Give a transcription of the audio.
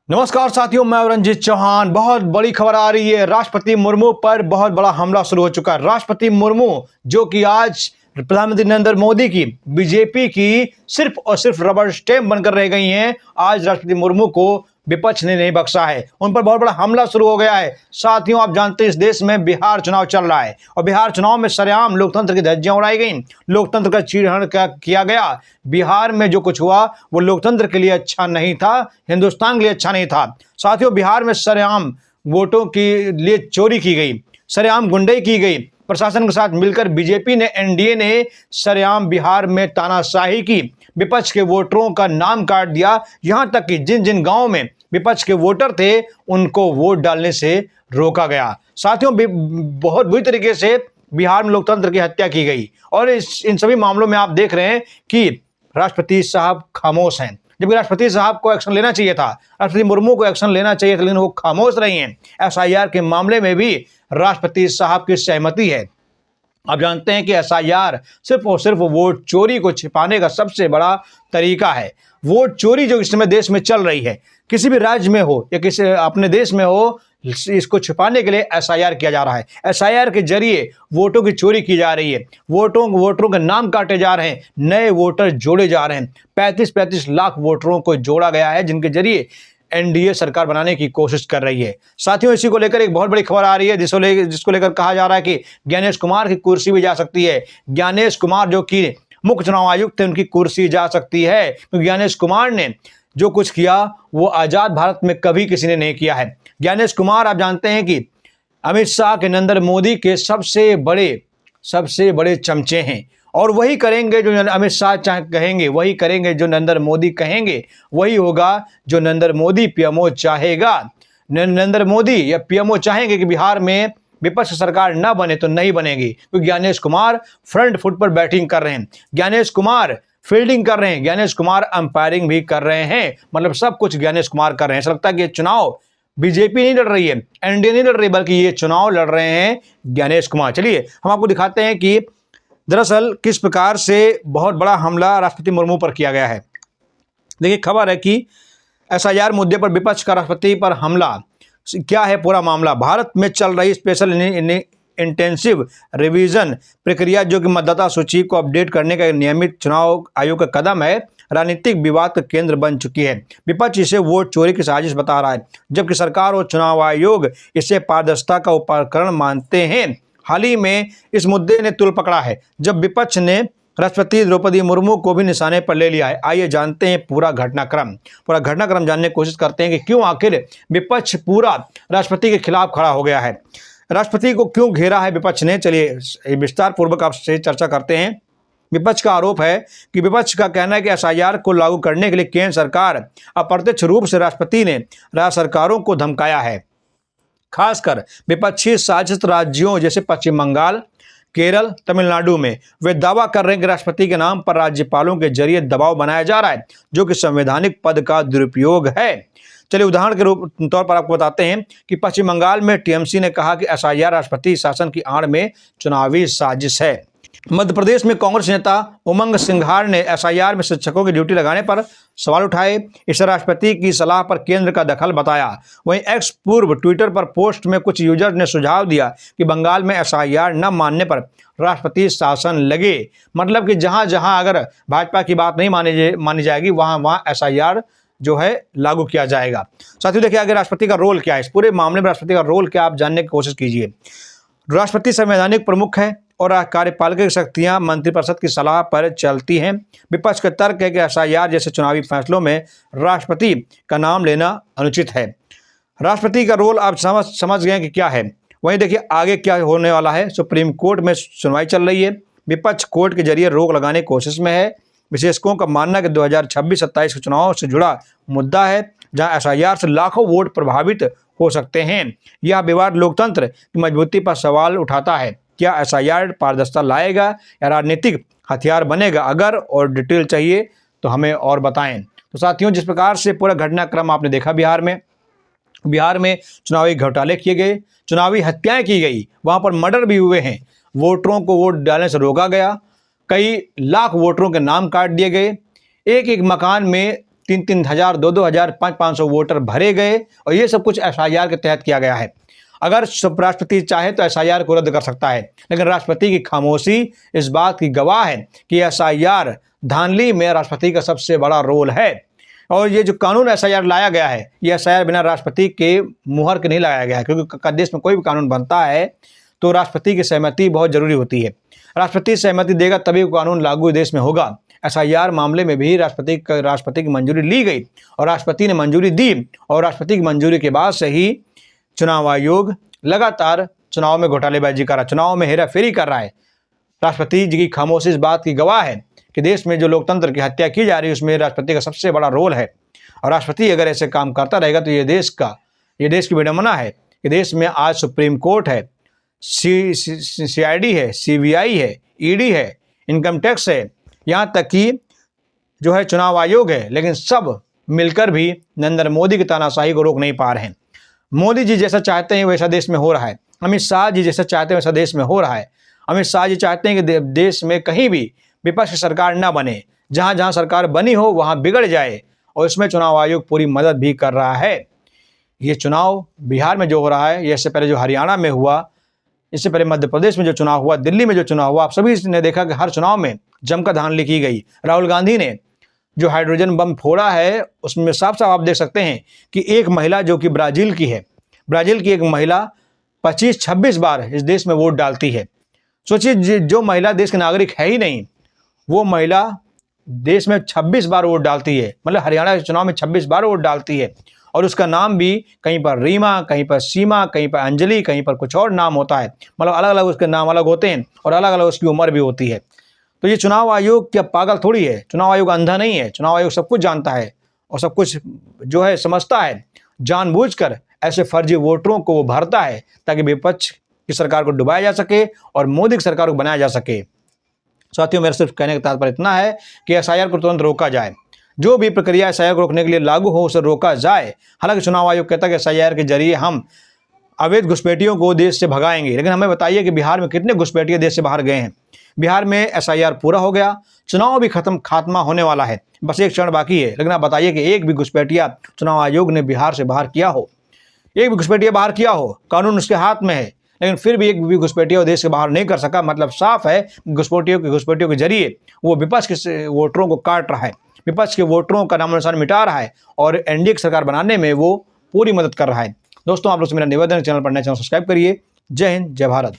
नमस्कार साथियों, मैं रंजीत चौहान। बहुत बड़ी खबर आ रही है। राष्ट्रपति मुर्मू पर बहुत बड़ा हमला शुरू हो चुका है। राष्ट्रपति मुर्मू जो कि आज प्रधानमंत्री नरेंद्र मोदी की बीजेपी की सिर्फ और सिर्फ रबर स्टैंप बनकर रह गई हैं, आज राष्ट्रपति मुर्मू को विपक्ष ने नहीं बख्शा है। उन पर बहुत बड़ा हमला शुरू हो गया है। साथियों, आप जानते हैं इस देश में बिहार चुनाव चल रहा है और बिहार चुनाव में सरेआम लोकतंत्र की धज्जियां उड़ाई गई, लोकतंत्र का चीरहरण किया गया। बिहार में जो कुछ हुआ वो लोकतंत्र के लिए अच्छा नहीं था, हिंदुस्तान के लिए अच्छा नहीं था। साथियों, बिहार में सरेआम वोटों के लिए चोरी की गई, सरेआम गुंडई की गई। प्रशासन के साथ मिलकर बीजेपी ने, एनडीए ने सरेआम बिहार में तानाशाही की, विपक्ष के वोटरों का नाम काट दिया। यहां तक कि जिन जिन गांवों में विपक्ष के वोटर थे उनको वोट डालने से रोका गया। साथियों, बहुत बुरी तरीके से बिहार में लोकतंत्र की हत्या की गई और इन सभी मामलों में आप देख रहे हैं कि राष्ट्रपति साहब खामोश हैं, जबकि राष्ट्रपति साहब को एक्शन लेना चाहिए था, राष्ट्रपति मुर्मू को एक्शन लेना चाहिए था, लेकिन वो खामोश रही हैं। एसआईआर के मामले में भी राष्ट्रपति साहब की सहमति है। आप जानते हैं कि एसआईआर सिर्फ और सिर्फ वोट चोरी को छिपाने का सबसे बड़ा तरीका है। वोट चोरी जो इस समय देश में चल रही है, किसी भी राज्य में हो या किसी अपने देश में हो, इसको छिपाने के लिए एसआईआर किया जा रहा है। एसआईआर के जरिए वोटों की चोरी की जा रही है, वोटरों के नाम काटे जा रहे हैं, नए वोटर जोड़े जा रहे हैं। 35-35 लाख वोटरों को जोड़ा गया है, जिनके जरिए एनडीए सरकार बनाने की कोशिश कर रही है। साथियों, इसी को लेकर एक बहुत बड़ी खबर आ रही है, जिसको लेकर कहा जा रहा है कि ज्ञानेश कुमार की कुर्सी भी जा सकती है। ज्ञानेश कुमार जो कि मुख्य चुनाव आयुक्त थे, उनकी कुर्सी जा सकती है, क्योंकि ज्ञानेश कुमार ने जो कुछ किया वो आजाद भारत में कभी किसी ने नहीं किया है। ज्ञानेश कुमार, आप जानते हैं कि अमित शाह के, नरेंद्र मोदी के सबसे बड़े चमचे हैं और वही करेंगे जो अमित शाह कहेंगे, वही करेंगे जो नरेंद्र मोदी कहेंगे, वही होगा जो नरेंद्र मोदी पीएमओ चाहेगा। नरेंद्र मोदी या पीएमओ चाहेंगे कि बिहार में विपक्ष सरकार ना बने तो नहीं बनेगी, क्योंकि ज्ञानेश कुमार फ्रंट फुट पर बैटिंग कर रहे हैं, ज्ञानेश कुमार फील्डिंग कर रहे हैं, ज्ञानेश कुमार अंपायरिंग भी कर रहे हैं। मतलब सब कुछ ज्ञानेश कुमार कर रहे हैं। ऐसा लगता है कि ये चुनाव बीजेपी नहीं लड़ रही है, एनडीए नहीं लड़ रही, बल्कि ये चुनाव लड़ रहे हैं ज्ञानेश कुमार। चलिए हम आपको दिखाते हैं कि दरअसल किस प्रकार से बहुत बड़ा हमला राष्ट्रपति मुर्मू पर किया गया है। देखिए, खबर है कि एसआईआर मुद्दे पर विपक्ष का राष्ट्रपति पर हमला। क्या है पूरा मामला? भारत में चल रही स्पेशल इंटेंसिव रिवीजन प्रक्रिया, जो कि मतदाता सूची को अपडेट करने का नियमित चुनाव आयोग का कदम है, राजनीतिक विवाद का केंद्र बन चुकी है। विपक्ष इसे वोट चोरी की साजिश बता रहा है, जबकि सरकार और चुनाव आयोग इसे पारदर्शिता का उपकरण मानते हैं। हाल ही में इस मुद्दे ने तुल पकड़ा है, जब विपक्ष ने राष्ट्रपति द्रौपदी मुर्मू को भी निशाने पर ले लिया है। आइए जानते हैं पूरा घटनाक्रम जानने की कोशिश करते हैं कि क्यों आखिर विपक्ष पूरा राष्ट्रपति के खिलाफ खड़ा हो गया है, राष्ट्रपति को क्यों घेरा है विपक्ष ने। चलिए विस्तार पूर्वक आपसे चर्चा करते हैं। विपक्ष का आरोप है कि विपक्ष का कहना है कि एसआईआर को लागू करने के लिए केंद्र सरकार अप्रत्यक्ष रूप से राष्ट्रपति ने राज्य सरकारों को धमकाया है। खासकर विपक्षी शासित राज्यों जैसे पश्चिम बंगाल, केरल, तमिलनाडु में वे दावा कर रहे हैं कि राष्ट्रपति के नाम पर राज्यपालों के जरिए दबाव बनाया जा रहा है, जो कि संवैधानिक पद का दुरुपयोग है। चलिए उदाहरण के तौर पर आपको बताते हैं कि पश्चिम बंगाल में टीएमसी ने कहा कि एसआईआर राष्ट्रपति शासन की आड़ में चुनावी साजिश है। मध्य प्रदेश में कांग्रेस नेता उमंग सिंघार ने एसआईआर में शिक्षकों की ड्यूटी लगाने पर सवाल उठाए। इसे राष्ट्रपति की सलाह पर केंद्र का दखल बताया। वहीं एक्स पूर्व ट्विटर पर पोस्ट में कुछ यूजर ने सुझाव दिया कि बंगाल में एसआईआर न मानने पर राष्ट्रपति शासन लगे। मतलब कि जहां जहां अगर भाजपा की बात नहीं मानी जाएगी, वहां एसआईआर जो है लागू किया जाएगा। साथियों, देखिए आगे राष्ट्रपति का रोल क्या है, इस पूरे मामले में राष्ट्रपति का रोल क्या, आप जानने की कोशिश कीजिए। राष्ट्रपति संवैधानिक प्रमुख है और कार्यपालिका शक्तियां मंत्रिपरिषद की सलाह पर चलती हैं। विपक्ष का तर्क है कि एसआईआर जैसे चुनावी फैसलों में राष्ट्रपति का नाम लेना अनुचित है। राष्ट्रपति का रोल आप समझ गए कि क्या है। वहीं देखिए आगे क्या होने वाला है। सुप्रीम कोर्ट में सुनवाई चल रही है। विपक्ष कोर्ट के जरिए रोक लगाने की कोशिश में है। विशेषज्ञों का मानना है कि 2026-27 के चुनाव से जुड़ा मुद्दा है, जहां एसआईआर से लाखों वोट प्रभावित हो सकते हैं। यह विवाद लोकतंत्र की मजबूती पर सवाल उठाता है। क्या एसआईआर पारदर्शिता लाएगा या राजनीतिक हथियार बनेगा? अगर और डिटेल चाहिए तो हमें और बताएं। तो साथियों, जिस प्रकार से पूरा घटनाक्रम आपने देखा, बिहार में चुनावी घोटाले किए गए, चुनावी हत्याएं की गई, वहां पर मर्डर भी हुए हैं, वोटरों को वोट डालने से रोका गया, कई लाख वोटरों के नाम काट दिए गए, एक एक मकान में 3-3 हज़ार, 2-2 हज़ार, 500-500 वोटर भरे गए और ये सब कुछ एसआईआर के तहत किया गया है। अगर राष्ट्रपति चाहे तो एसआईआर को रद्द कर सकता है, लेकिन राष्ट्रपति की खामोशी इस बात की गवाह है कि एसआईआर धांधली में राष्ट्रपति का सबसे बड़ा रोल है। और ये जो कानून एसआईआर लाया गया है, ये एसआईआर बिना राष्ट्रपति के मुहर के नहीं लगाया गया है, क्योंकि देश में कोई भी कानून बनता है तो राष्ट्रपति की सहमति बहुत जरूरी होती है। राष्ट्रपति सहमति देगा तभी वो कानून लागू देश में होगा। एसआईआर मामले में भी राष्ट्रपति की मंजूरी ली गई और राष्ट्रपति ने मंजूरी दी, और राष्ट्रपति की मंजूरी के बाद से ही चुनाव आयोग लगातार चुनाव में घोटालेबाजी कर रहा है, चुनाव में हेराफेरी कर रहा है। राष्ट्रपति जी की खामोशी इस बात की गवाह है कि देश में जो लोकतंत्र की हत्या की जा रही है उसमें राष्ट्रपति का सबसे बड़ा रोल है। और राष्ट्रपति अगर ऐसे काम करता रहेगा तो ये देश की विडंबना है कि देश में आज सुप्रीम कोर्ट है, सीआईडी है, सीबीआई है, ईडी है, इनकम टैक्स है, यहाँ तक कि जो है चुनाव आयोग है, लेकिन सब मिलकर भी नरेंद्र मोदी की तानाशाही को रोक नहीं पा रहे हैं। मोदी जी जैसा चाहते हैं वैसा देश में हो रहा है। अमित शाह जी जैसा चाहते हैं वैसा देश में हो रहा है। अमित शाह जी चाहते हैं कि देश में कहीं भी विपक्ष की सरकार ना बने, जहाँ जहाँ सरकार बनी हो वहाँ बिगड़ जाए, और इसमें चुनाव आयोग पूरी मदद भी कर रहा है। ये चुनाव बिहार में जो हो रहा है, इससे पहले जो हरियाणा में हुआ, इससे पहले मध्य प्रदेश में जो चुनाव हुआ, दिल्ली में जो चुनाव हुआ, आप सभी ने देखा कि हर चुनाव में जमकर धांधली की गई। राहुल गांधी ने जो हाइड्रोजन बम फोड़ा है उसमें साफ साफ आप देख सकते हैं कि एक महिला जो कि ब्राज़ील की है, ब्राज़ील की एक महिला 25-26 बार इस देश में वोट डालती है। सोचिए, जो महिला देश के नागरिक है ही नहीं, वो महिला देश में 26 बार वोट डालती है, मतलब हरियाणा के चुनाव में 26 बार वोट डालती है। और उसका नाम भी कहीं पर रीमा, कहीं पर सीमा, कहीं पर अंजलि, कहीं पर कुछ और नाम होता है, मतलब अलग अलग उसके नाम अलग होते हैं और अलग अलग उसकी उम्र भी होती है। तो ये चुनाव आयोग क्या पागल थोड़ी है, चुनाव आयोग अंधा नहीं है। चुनाव आयोग सब कुछ जानता है और सब कुछ जो है समझता है। जानबूझकर ऐसे फर्जी वोटरों को वो भरता है ताकि विपक्ष की सरकार को डुबाया जा सके और मोदी की सरकार को बनाया जा सके। साथियों, मेरा सिर्फ कहने का तात्पर्य इतना है कि एसआईआर को तुरंत रोका जाए। जो भी प्रक्रिया एसआईआर को रोकने के लिए लागू हो उसे रोका जाए। हालांकि चुनाव आयोग कहता है कि एसआईआर के जरिए हम अवैध घुसपैठियों को देश से भगाएंगे, लेकिन हमें बताइए कि बिहार में कितने घुसपैठिए देश से बाहर गए हैं। बिहार में एसआईआर पूरा हो गया, चुनाव भी खात्मा होने वाला है, बस एक क्षण बाकी है, लेकिन आप बताइए कि एक भी घुसपैठिया चुनाव आयोग ने बिहार से बाहर किया हो, एक भी घुसपैठिया बाहर किया हो। कानून उसके हाथ में है, लेकिन फिर भी एक भी घुसपैठिया देश से बाहर नहीं कर सका। मतलब साफ है, घुसपैठियों के जरिए वो विपक्ष के वोटरों को काट रहा है, विपक्ष के वोटरों का नामो निशान मिटा रहा है और एनडीए की सरकार बनाने में वो पूरी मदद कर रहा है। दोस्तों, आप लोग से मेरा निवेदन, चैनल पर नए चैनल सब्सक्राइब करिए। जय हिंद, जय भारत।